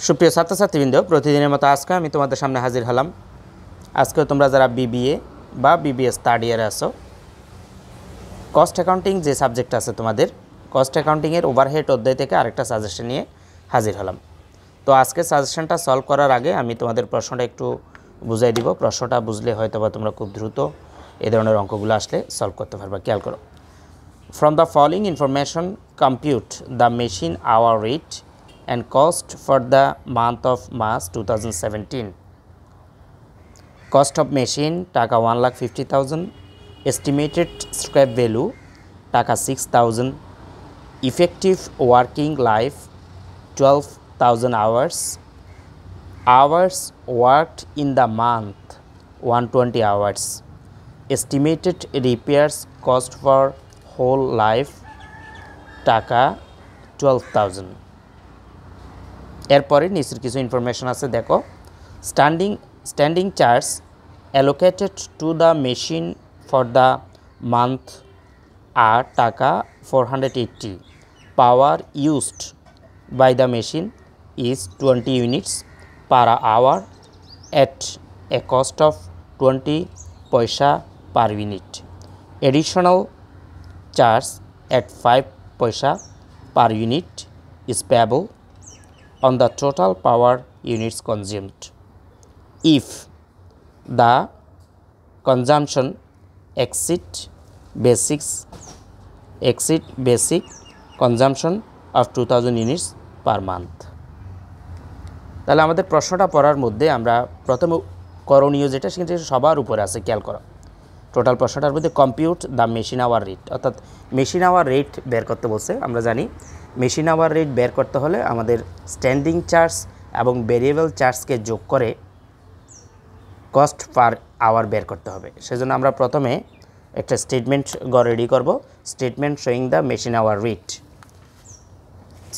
সুপ্রিয় ছাত্রছাত্রীবৃন্দ, প্রতিদিনের মতো আজকে আমি তোমাদের সামনে হাজির হলাম। আজকেও তোমরা যারা বিবিএ বা বিবিএস থার্ড ইয়ারে আছো, কস্ট অ্যাকাউন্টিং যে সাবজেক্ট আছে তোমাদের, কস্ট অ্যাকাউন্টিংয়ের ওভারহেড অধ্যায় থেকে আরেকটা সাজেশন নিয়ে হাজির হলাম। তো আজকে সাজেশনটা সলভ করার আগে আমি তোমাদের প্রশ্নটা একটু বুঝাই দিব। প্রশ্নটা বুঝলে হয়তো বা তোমরা খুব দ্রুত এই ধরনের অঙ্কগুলো আসলে সলভ করতে পারবা। খেয়াল করো, from the following information compute the machine hour rate and cost for the month of March 2017. Cost of machine টাকা 1,50,000, estimated scrap value টাকা 6,000, effective working life 12,000 hours, hours worked in the month 120 hours, estimated repairs cost for whole life টাকা 12,000. এরপরে নিচের কিছু information আছে, দেখো। Standing charge allocated to the machine for the month আর টাকা 480, power used by the machine is 20 units per hour at a cost of 20 paisa per unit, additional charge at 5 paisa per unit is payable on the total power units consumed. If the consumption exceed basic consumption of 2000 units per month. তাহলে আমাদের প্রশ্নটা পড়ার মধ্যে আমরা প্রথমে করণীয় যেটা সেটা সবার উপরে আছে, খেয়াল করো। টোটাল প্রশ্নটার মধ্যে compute the machine hour rate, অর্থাৎ মেশিন আওয়ার রেট বের করতে বলছে। আমরা জানি মেশিন আওয়ার রেট বের করতে হলে আমাদের স্ট্যান্ডিং চার্জ এবং ভেরিয়েবল চার্জকে যোগ করে কস্ট পার আওয়ার বের করতে হবে। সেজন্য আমরা প্রথমে একটা স্টেটমেন্ট রেডি করব, statement showing the machine hour rate.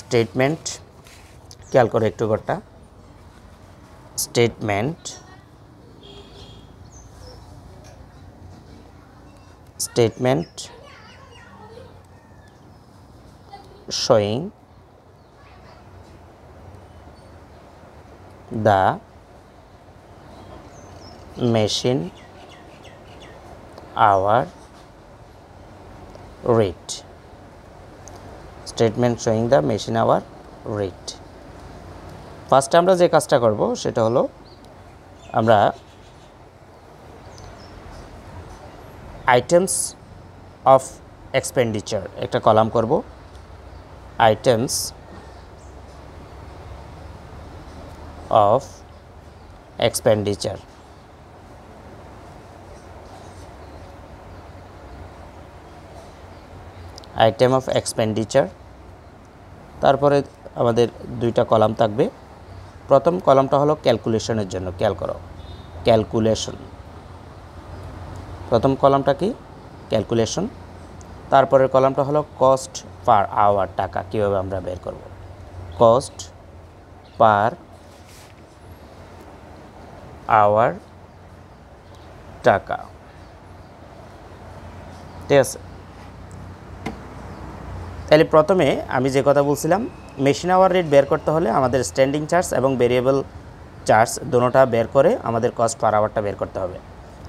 Statement, খেয়াল করে একটু ঘরটা, statement showing the machine hour rate. Statement showing the machine hour rate. First আমরা যে কাজটা করব সেটা হলো আমরা আইটেমস অফ এক্সপেন্ডিচার একটা কলাম করব, items of expenditure. Item of expenditure, তারপরে আমাদের দুইটা কলাম থাকবে। প্রথম কলামটা হলো ক্যালকুলেশনের জন্য, খেয়াল করো, ক্যালকুলেশন। প্রথম কলামটা কি? ক্যালকুলেশন। তারপরের কলামটা হলো কস্ট পার আওয়ার, টাকা কীভাবে আমরা বের করব, কস্ট পার আওয়ার টাকা। ঠিক আছে, তাহলে প্রথমে আমি যে কথা বলছিলাম, মেশিন আওয়ার রেট বের করতে হলে আমাদের স্ট্যান্ডিং চার্জ এবং ভেরিয়েবল চার্জ দুটোটা বের করে আমাদের কস্ট পার আওয়ারটা বের করতে হবে।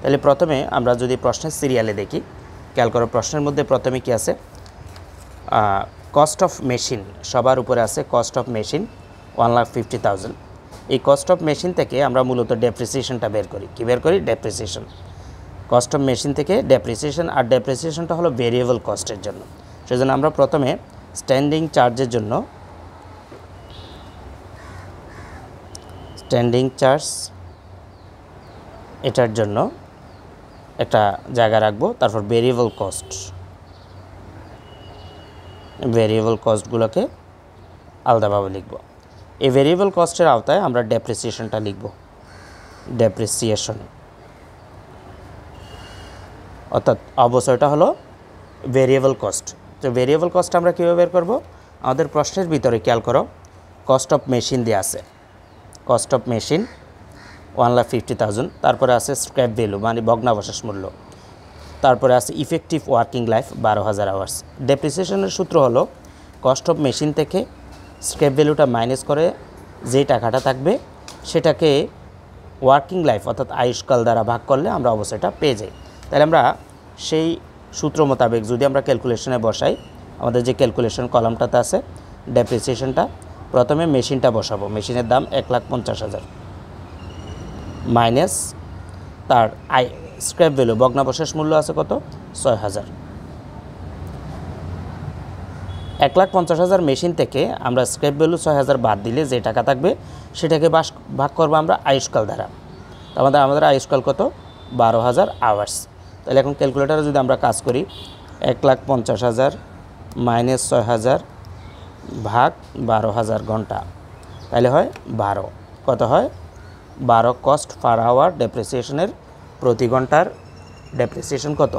তাহলে প্রথমে আমরা যদি প্রশ্নের সিরিয়ালে দেখি, খেয়াল করো, প্রশ্নের মধ্যে প্রথমে কি আছে? কস্ট অফ মেশিন, সবার উপরে আছে কস্ট অফ মেশিন 1,50,000। এই কস্ট অফ মেশিন থেকে আমরা মূলত ডেপ্রিসিয়েশনটা বের করি। কী বের করি? ডেপ্রিসিয়েশন। কস্ট অফ মেশিন থেকে ডেপ্রিসিয়েশন, আর ডেপ্রিসিয়েশনটা হলো ভেরিয়েবল কস্টের জন্য। সেজন্য আমরা প্রথমে স্ট্যান্ডিং চার্জের জন্য স্ট্যান্ডিং চার্জ এটার জন্য একটা জায়গা রাখবো, তারপর ভেরিয়েবল কস্টগুলোকে আলাদাভাবে লিখব। এই ভেরিয়েবল কস্টের আওতায় আমরা ডেপ্রিসিয়েশনটা লিখব, ডেপ্রিসিয়েশন, অর্থাৎ অবশ্যইটা হলো ভেরিয়েবল কস্ট। তো ভেরিয়েবল কস্ট আমরা কীভাবে বের করব? আমাদের প্রশ্নের ভিতরে খেয়াল করো, কস্ট অফ মেশিন দিয়ে আছে, কস্ট অফ মেশিন 1,50,000, তারপরে আছে স্ক্র্যাপ ভ্যালু মানে ভগ্নাবশেষ মূল্য, তারপরে আছে ইফেক্টিভ ওয়ার্কিং লাইফ 12,000 আওয়ার্স। ডেপ্রিসিয়েশনের সূত্র হলো কস্ট অফ মেশিন থেকে স্ক্র্যাপ ভ্যালুটা মাইনাস করে যে টাকাটা থাকবে সেটাকে ওয়ার্কিং লাইফ অর্থাৎ আয়ুষ্কাল দ্বারা ভাগ করলে আমরা অবশ্যই এটা পেয়ে যাই। তাহলে আমরা সেই সূত্র মোতাবেক যদি আমরা ক্যালকুলেশনে বসাই, আমাদের যে ক্যালকুলেশন কলামটাতে আছে ডেপ্রিসিয়েশনটা, প্রথমে মেশিনটা বসাবো। মেশিনের দাম 1,50,000 মাইনাস তার স্ক্র্যাপ ভ্যালু ভগ্নাবশেষ মূল্য আছে কত 6,000। 1,50,000 মেশিন থেকে আমরা স্ক্র্যাপ ভ্যালু 6,000 বাদ দিলে যে টাকা থাকবে সেটাকে ভাগ করবো আমরা আয়ুষ্কাল দ্বারা। আমাদের আয়ুষ্কাল কত 12,000 আওয়ার্স। তাহলে এখন ক্যালকুলেটারে যদি আমরা কাজ করি 1,50,000 মাইনাস 6,000 ভাগ 12,000 ঘন্টা, তাহলে হয় 12। কত হয় 12 কস্ট পার আওয়ার ডেপ্রিসিয়েশনের প্রতি ঘন্টার ডেপ্রিসিয়েশন কত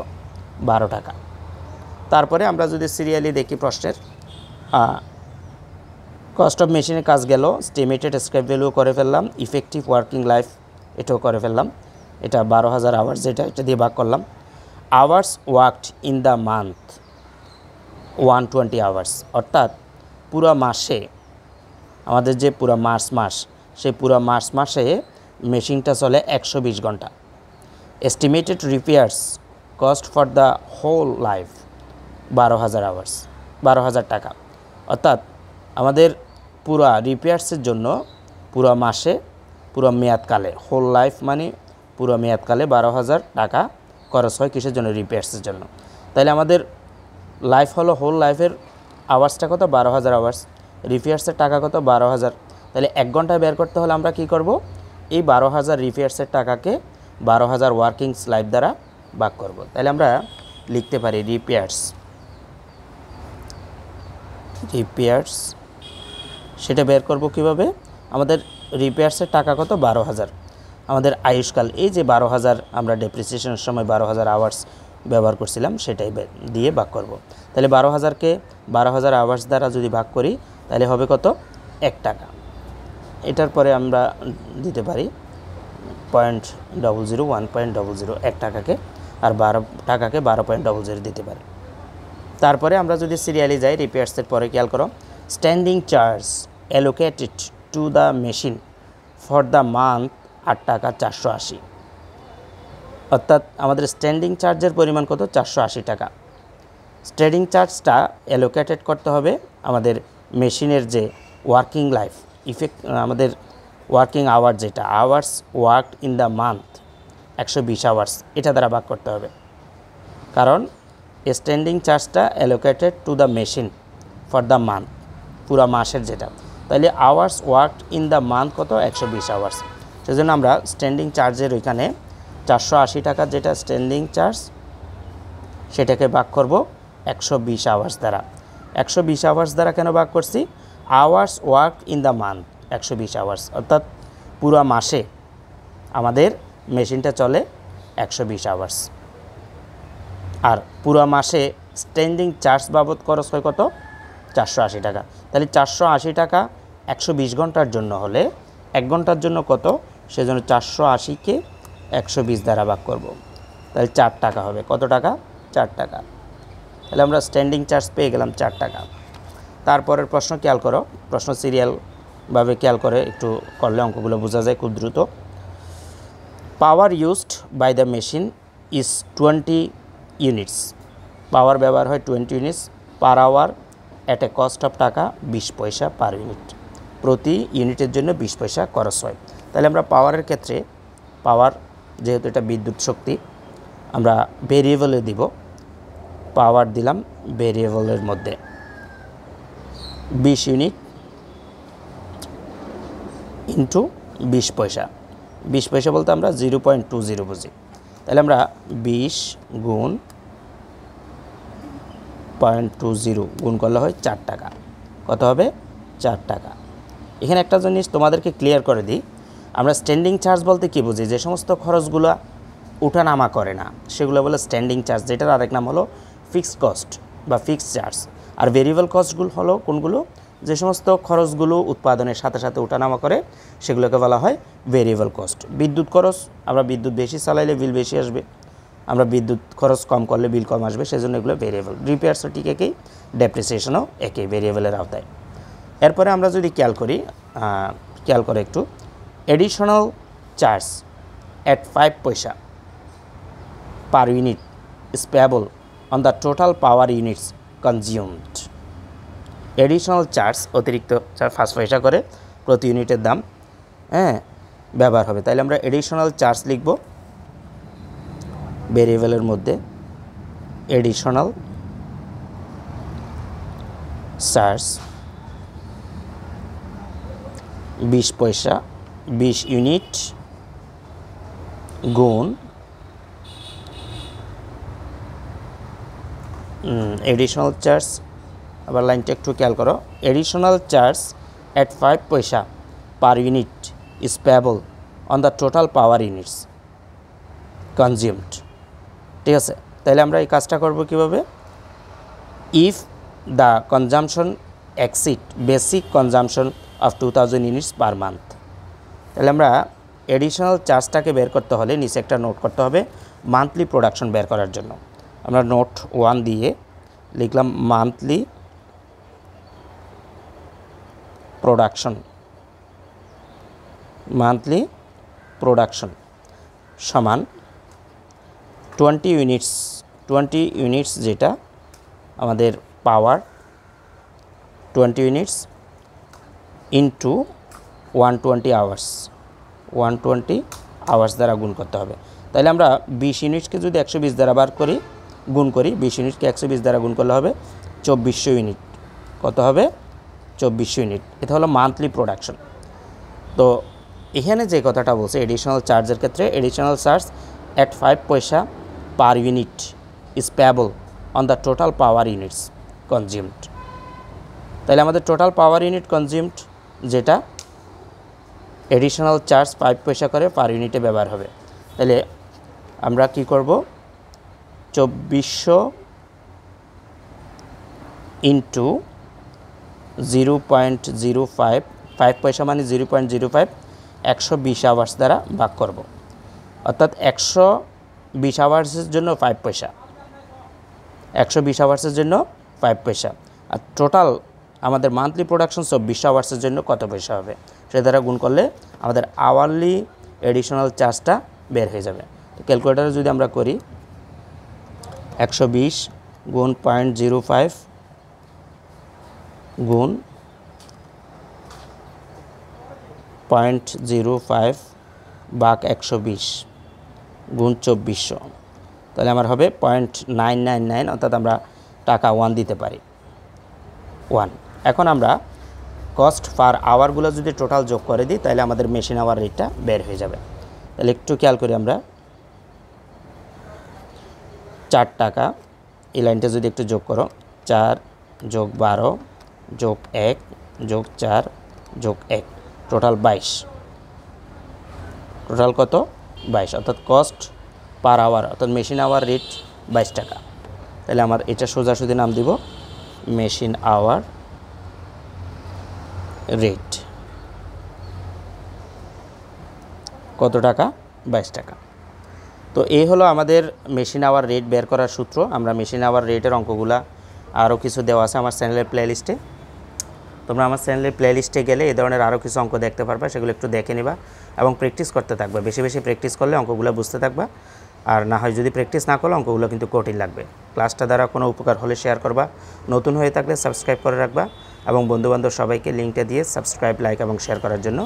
12 টাকা। তারপরে আমরা যদি সিরিয়ালি দেখি প্রশ্নের কস্ট অফ মেশিনের কাজ গেল, স্টিমেটেড স্ক্র্যাপ ভ্যালু করে ফেললাম, ইফেক্টিভ ওয়ার্কিং লাইফ এটাও করে ফেললাম। এটা 12,000 আওয়ার্স, এটা দিয়ে ভাগ করলাম। Hours worked in the month 120 hours, অর্থাৎ পুরো মাসে আমাদের যে পুরো মাস সেই পুরো মাসে মেশিনটা চলে 120 ঘন্টা। Estimated repairs cost for the whole life 12,000 hours, 12,000 টাকা। অর্থাৎ আমাদের পুরা রিপেয়ার্সের জন্য পুরো মাসে পুরো মেয়াদকালে, হোল লাইফ মানে পুরো মেয়াদকালে 12,000 টাকা খরচ হয় কিসের জন্য রিপেয়ার্সের জন্য। তাহলে আমাদের লাইফ হলো হোল লাইফের আওয়ার্সটা কত 12,000 আওয়ার্স, রিপেয়ার্সের টাকা কত 12,000। তাহলে 1 ঘন্টা বের করতে হলে আমরা কি করব, এই 12,000 রিপেয়ার্সের টাকাকে 12,000 ওয়ার্কিংস লাইফ দ্বারা ভাগ করব। তাহলে আমরা লিখতে পারি রিপেয়ার্স সেটা বের করব কিভাবে, আমাদের রিপেয়ার্সের টাকা কত 12,000, আমাদের আয়ুষ্কাল এই যে 12,000 আমরা ডেপ্রিসিয়েশনের সময় 12,000 আওয়ার্স ব্যবহার করছিলাম সেটাই দিয়ে ভাগ করব। তাহলে 12,000কে 12,000 আওয়ার্স দ্বারা যদি ভাগ করি তাহলে হবে কত 1 টাকা। এটার পরে আমরা দিতে পারি 0.00 1.00 1 টাকাকে, আর 12 টাকাকে 12.00 দিতে পারি। তারপরে আমরা যদি সিরিয়ালি যাই রিপেয়ার্সের পরে খেয়াল করো, standing charge allocated to the machine for the month 8 টাকা 480, অর্থাৎ আমাদের স্ট্যান্ডিং চার্জের পরিমাণ কত 480 টাকা। স্ট্যান্ডিং চার্জটা অ্যালোকেটেড করতে হবে আমাদের মেশিনের যে ওয়ার্কিং লাইফ আমাদের ওয়ার্কিং আওয়ার, যেটা hours worked in the month 120 hours, এটা দ্বারা ভাগ করতে হবে। কারণ স্ট্যান্ডিং চার্জটা allocated to the machine for the month, পুরো মাসের যেটা, তাহলে hours worked in the month কত 120 আওয়ার্স। সেজন্য আমরা স্ট্যান্ডিং চার্জের ওইখানে 480 টাকা যেটা স্ট্যান্ডিং চার্জ সেটাকে ভাগ করব 120 আওয়ার্স দ্বারা। 120 আওয়ার্স দ্বারা কেন ভাগ করছি, hours work in the month 120 hours, অর্থাৎ পুরো মাসে আমাদের মেশিনটা চলে 120 আওয়ার্স। আর পুরো মাসে স্ট্যান্ডিং চার্জ বাবদ খরচ হয় কত 480 টাকা। তাহলে 480 টাকা 120 ঘন্টার জন্য হলে 1 ঘন্টার জন্য কত, সেজন্য 480কে 120 দ্বারা ভাগ করব, তাহলে 4 টাকা হবে। কত টাকা 4 টাকা। তাহলে আমরা স্ট্যান্ডিং চার্জ পেয়ে গেলাম 4 টাকা। তারপরের প্রশ্ন খেয়াল করো, প্রশ্ন সিরিয়ালভাবে খেয়াল করে একটু করলে অঙ্কগুলো বোঝা যায় খুব দ্রুত। Power used by the machine is 20 units, power ব্যবহার হয় 20 units per hour at a cost of taka 20 paisa per unit, প্রতি ইউনিটের জন্য 20 পয়সা খরচ হয়। তাহলে আমরা পাওয়ারের ক্ষেত্রে, পাওয়ার যেহেতু এটা বিদ্যুৎ শক্তি, আমরা ভেরিয়েবলে দিব, পাওয়ার দিলাম ভেরিয়েবলের মধ্যে 20 ইউনিট ইন্টু 20 পয়সা। 20 পয়সা বলতে আমরা 0.20 বুঝি। তাহলে আমরা 20 গুণ 0.20 গুণ করলে হয় 4 টাকা। কত হবে 4 টাকা। এখানে একটা জিনিস তোমাদেরকে ক্লিয়ার করে দিই, আমরা স্ট্যান্ডিং চার্জ বলতে কী বুঝি, যে সমস্ত খরচগুলো উঠানামা করে না সেগুলো বলে স্ট্যান্ডিং চার্জ, যেটার আরেক নাম হলো ফিক্সড কস্ট বা ফিক্সড চার্জ। আর ভেরিয়েবল কস্টগুলো হলো কোনগুলো, যে সমস্ত খরচগুলো উৎপাদনের সাথে সাথে উঠানামা করে সেগুলোকে বলা হয় ভেরিয়েবল কস্ট। বিদ্যুৎ খরচ, আমরা বিদ্যুৎ বেশি চালাইলে বিল বেশি আসবে, আমরা বিদ্যুৎ খরচ কম করলে বিল কম আসবে, সেজন্য এগুলো ভেরিয়েবল। রিপেয়ার্সও ঠিক একই, ডেপ্রিসিয়েশনও একই ভেরিয়েবলের আওতায়। এরপরে আমরা যদি খেয়াল করি খেয়াল করে একটু, এডিশনাল চার্জ at 5 পয়সা per unit is payable on the total power units consumed. Additional charge অতিরিক্ত 5 পয়সা করে প্রতি ইউনিটের দাম ব্যবহার হবে। তাইলে আমরা এডিশনাল চার্জ লিখব ভেরিয়েবলের মধ্যে, এডিশনাল চার্জ 20 পয়সা 20 ইউনিট গুণ এডিশনাল চার্জ, আবার লাইনটা একটু খেয়াল করো, additional charge at 5 paisa per unit is payable on the total power units consumed. ঠিক আছে, তাহলে আমরা এই কাজটা করব কিভাবে, if the consumption exceed basic consumption of 2000 units per month. তাহলে আমরা এডিশনাল চার্জটাকে বের করতে হলে নিচে একটা নোট করতে হবে মান্থলি প্রোডাকশন বের করার জন্য। আমরা নোট 1 দিয়ে লিখলাম মান্থলি প্রোডাকশন সমান 20 ইউনিটস যেটা আমাদের পাওয়ার 20 ইউনিটস ইনটু 120 আওয়ার্স দ্বারা গুণ করতে হবে। তাহলে আমরা 20 ইউনিটকে যদি 120 দ্বারা গুণ করি 20 ইউনিটকে 120 দ্বারা গুণ করলে হবে 2400 ইউনিট। কত হবে? 2400 ইউনিট। এটা হলো মান্থলি প্রোডাকশন। তো এখানে যে কথাটা বলছে এডিশনাল চার্জের ক্ষেত্রে, additional charge at 5 paisa per unit is payable on the total power units consumed. তাহলে আমাদের টোটাল পাওয়ার ইউনিট কনজিউমড যেটা এডিশনাল চার্জ 5 পয়সা করে পার ইউনিটে ব্যবহার হবে। তাহলে আমরা কি করব, 2400 ইন্টু 0.05, 5 পয়সা মানে 0.05, 120 আওয়ার্স দ্বারা ভাগ করব। অর্থাৎ 120 আওয়ার্সের জন্য 5 পয়সা, 120 আওয়ার্সের জন্য 5 পয়সা। আর টোটাল আমাদের মান্থলি প্রোডাকশন 2400 আওয়ার্সের জন্য কত পয়সা হবে সে দ্বারা গুণ করলে আমাদের আওয়ারলি এডিশনাল চার্জটা বের হয়ে যাবে। তো ক্যালকুলেটারে যদি আমরা করি 120 গুণ 0.05 গুণ 0.05 ভাগ 120 গুণ 2400, তাহলে আমার হবে 0.999, অর্থাৎ আমরা টাকা 1 দিতে পারি 1। এখন আমরা কস্ট পার আওয়ারগুলো যদি টোটাল যোগ করে দিই তাহলে আমাদের মেশিন আওয়ার রেটটা বের হয়ে যাবে। তাহলে একটু খেয়াল করি, আমরা 4 টাকা, এই লাইনটা যদি একটু যোগ করো, 4 যোগ 12 যোগ 1 যোগ 4 যোগ 1, টোটাল 22। টোটাল কত? 22, অর্থাৎ কস্ট পার আওয়ার অর্থাৎ মেশিন আওয়ার রেট 22 টাকা। তাহলে আমার এটা সোজাসুজি নাম দিব মেশিন আওয়ার রেট। কত টাকা? 22 টাকা। তো এই হলো আমাদের মেশিন আওয়ার রেট বের করার সূত্র। আমরা মেশিন আওয়ার রেটের অঙ্কগুলা আরও কিছু দেওয়া আছে আমার চ্যানেলের প্লেলিস্টে। তোমরা আমার চ্যানেলের প্লেলিস্টে গেলে এই ধরনের আরও কিছু অঙ্ক দেখতে পারবা, সেগুলো একটু দেখে নিবা এবং প্র্যাকটিস করতে থাকবা। বেশি বেশি প্র্যাকটিস করলে অঙ্কগুলো বুঝতে থাকবা, আর না হয় যদি প্র্যাকটিস না করলে অঙ্কগুলো কিন্তু কঠিন লাগবে। ক্লাসটা দ্বারা কোনো উপকার হলে শেয়ার করবা, নতুন হয়ে থাকলে সাবস্ক্রাইব করে রাখবা এবং বন্ধুবান্ধব সবাইকে লিঙ্কটা দিয়ে সাবস্ক্রাইব, লাইক এবং শেয়ার করার জন্য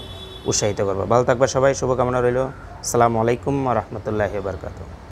উৎসাহিত করবা। ভালো থাকবা সবাই, শুভকামনা রইল। আসসালামু আলাইকুম ওয়া রাহমাতুল্লাহি ওয়া বারাকাতুহু।